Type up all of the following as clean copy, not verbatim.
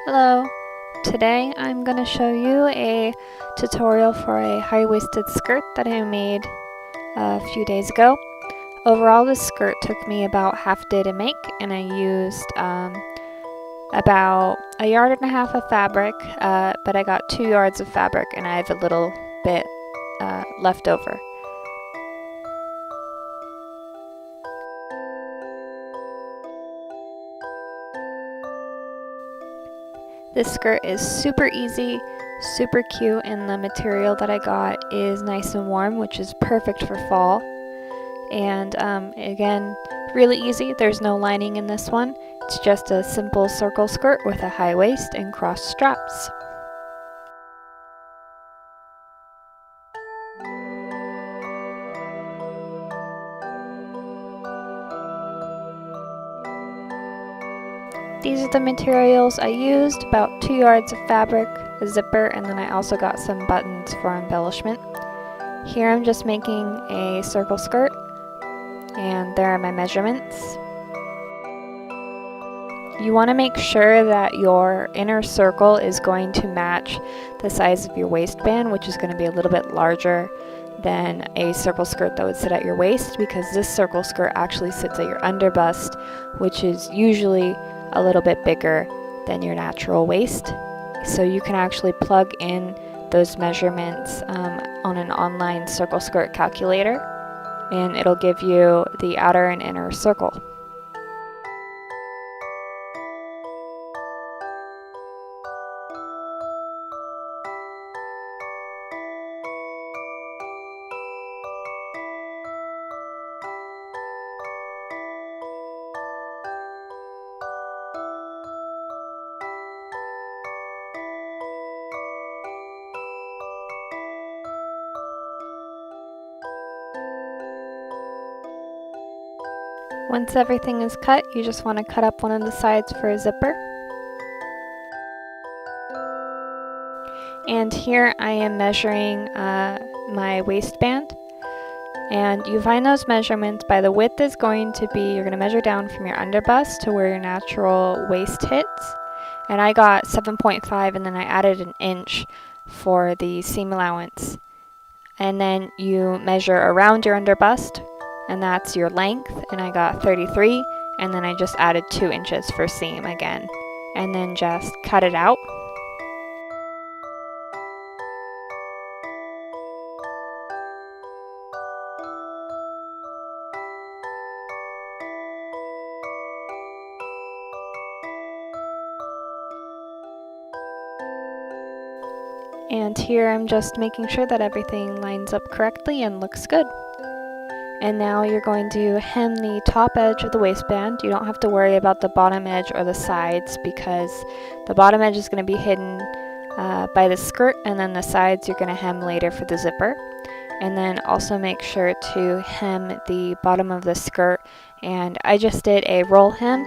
Hello! Today I'm going to show you a tutorial for a high-waisted skirt that I made a few days ago. Overall, this skirt took me about half a day to make, and I used about 1.5 yards of fabric, but I got 2 yards of fabric and I have a little bit left over. This skirt is super easy, super cute, and the material that I got is nice and warm, which is perfect for fall. And again, really easy. There's no lining in this one. It's just a simple circle skirt with a high waist and crossed straps. These are the materials I used: about 2 yards of fabric, a zipper, and then I also got some buttons for embellishment. Here I'm just making a circle skirt, and there are my measurements. You want to make sure that your inner circle is going to match the size of your waistband, which is going to be a little bit larger than a circle skirt that would sit at your waist, because this circle skirt actually sits at your underbust, which is usually a little bit bigger than your natural waist. So you can actually plug in those measurements on an online circle skirt calculator, and it'll give you the outer and inner circle. Once everything is cut, you just want to cut up one of the sides for a zipper. And here I am measuring my waistband. And you find those measurements by the width is going to be, you're going to measure down from your underbust to where your natural waist hits. And I got 7.5, and then I added an inch for the seam allowance. And then you measure around your underbust, and that's your length, and I got 33, and then I just added 2 inches for seam again, and then just cut it out. And here I'm just making sure that everything lines up correctly and looks good. And now you're going to hem the top edge of the waistband. You don't have to worry about the bottom edge or the sides, because the bottom edge is going to be hidden by the skirt, and then the sides you're going to hem later for the zipper. And then also make sure to hem the bottom of the skirt, and I just did a roll hem,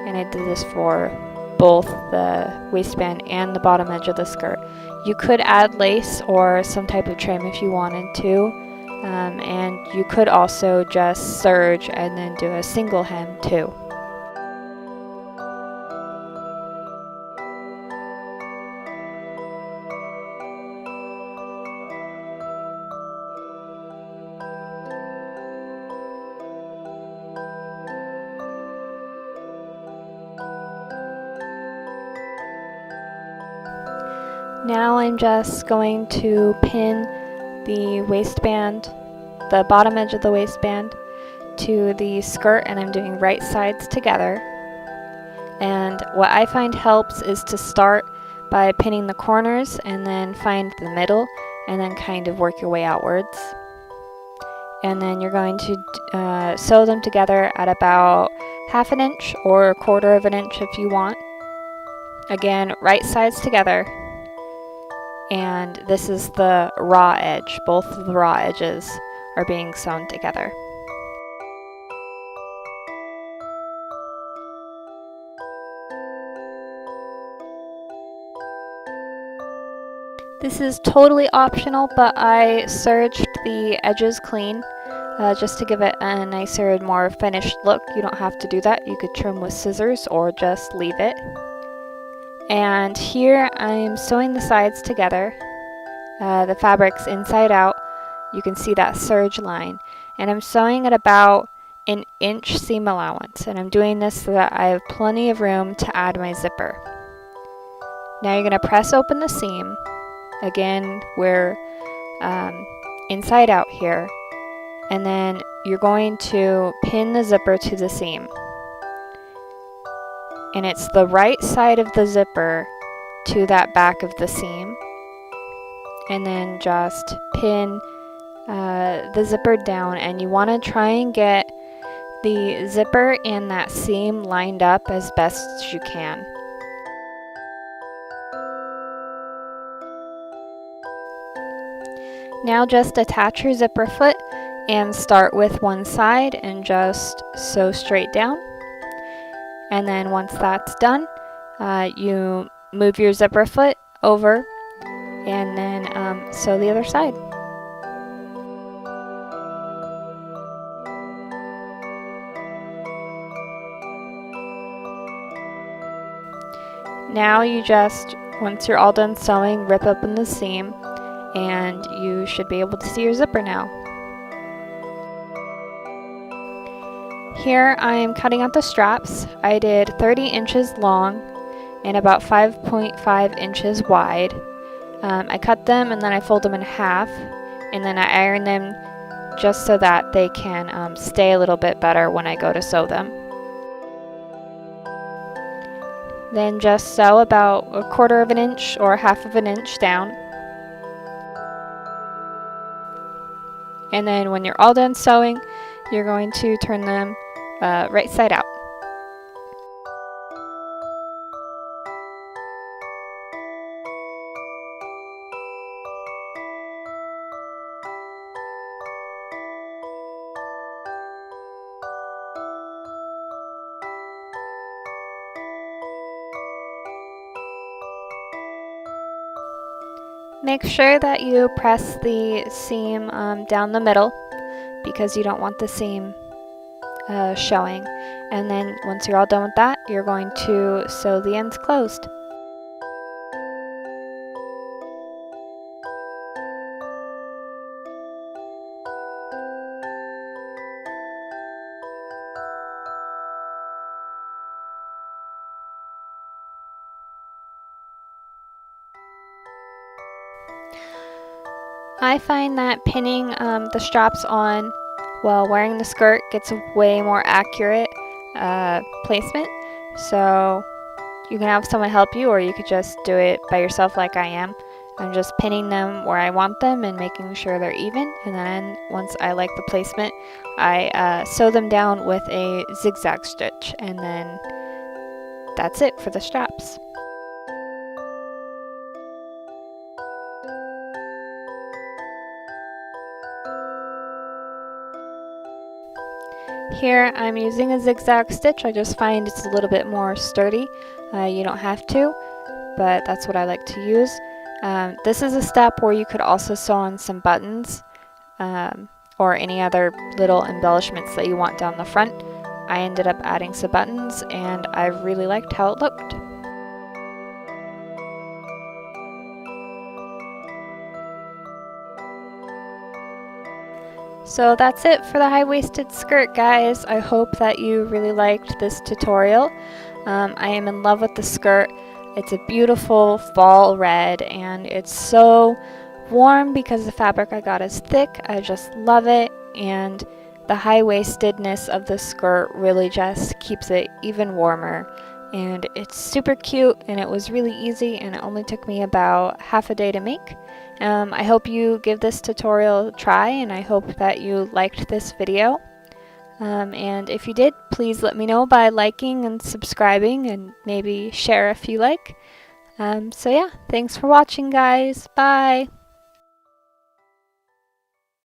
and I did this for both the waistband and the bottom edge of the skirt. You could add lace or some type of trim if you wanted to. And you could also just serge and then do a single hem too. Now I'm just going to pin the waistband, the bottom edge of the waistband, to the skirt, and I'm doing right sides together. And what I find helps is to start by pinning the corners and then find the middle and then kind of work your way outwards. And then you're going to sew them together at about 1/2 inch or 1/4 inch if you want. Again, right sides together. And this is the raw edge. Both of the raw edges are being sewn together. This is totally optional, but I serged the edges clean just to give it a nicer and more finished look. You don't have to do that. You could trim with scissors or just leave it. And here I'm sewing the sides together. The fabric's inside out. You can see that serge line. And I'm sewing at about an inch seam allowance. And I'm doing this so that I have plenty of room to add my zipper. Now you're going to press open the seam. Again, we're inside out here. And then you're going to pin the zipper to the seam. And it's the right side of the zipper to that back of the seam. And then just pin the zipper down, and you want to try and get the zipper and that seam lined up as best as you can. Now just attach your zipper foot and start with one side and just sew straight down. And then once that's done, you move your zipper foot over and then sew the other side. Now you just, once you're all done sewing, rip open the seam and you should be able to see your zipper now. Here I'm cutting out the straps. I did 30 inches long and about 5.5 inches wide. I cut them and then I fold them in half, and then I iron them just so that they can stay a little bit better when I go to sew them. Then just sew about 1/4 of an inch or 1/2 of an inch down. And then when you're all done sewing, you're going to turn them right side out. Make sure that you press the seam down the middle because you don't want the seam showing. And then once you're all done with that, you're going to sew the ends closed. I find that pinning the straps on while wearing the skirt gets a way more accurate placement. So you can have someone help you, or you could just do it by yourself like I am. I'm just pinning them where I want them and making sure they're even. And then once I like the placement, I sew them down with a zigzag stitch. And then that's it for the straps. Here I'm using a zigzag stitch. I just find it's a little bit more sturdy. You don't have to, but that's what I like to use. This is a step where you could also sew on some buttons or any other little embellishments that you want down the front. I ended up adding some buttons and I really liked how it looked. So that's it for the high-waisted skirt, guys. I hope that you really liked this tutorial. I am in love with the skirt. It's a beautiful fall red and it's so warm because the fabric I got is thick. I just love it, and the high-waistedness of the skirt really just keeps it even warmer. And it's super cute and it was really easy, and it only took me about half a day to make. I hope you give this tutorial a try, and I hope that you liked this video. And if you did, please let me know by liking and subscribing, and maybe share if you like. So yeah, thanks for watching, guys. Bye!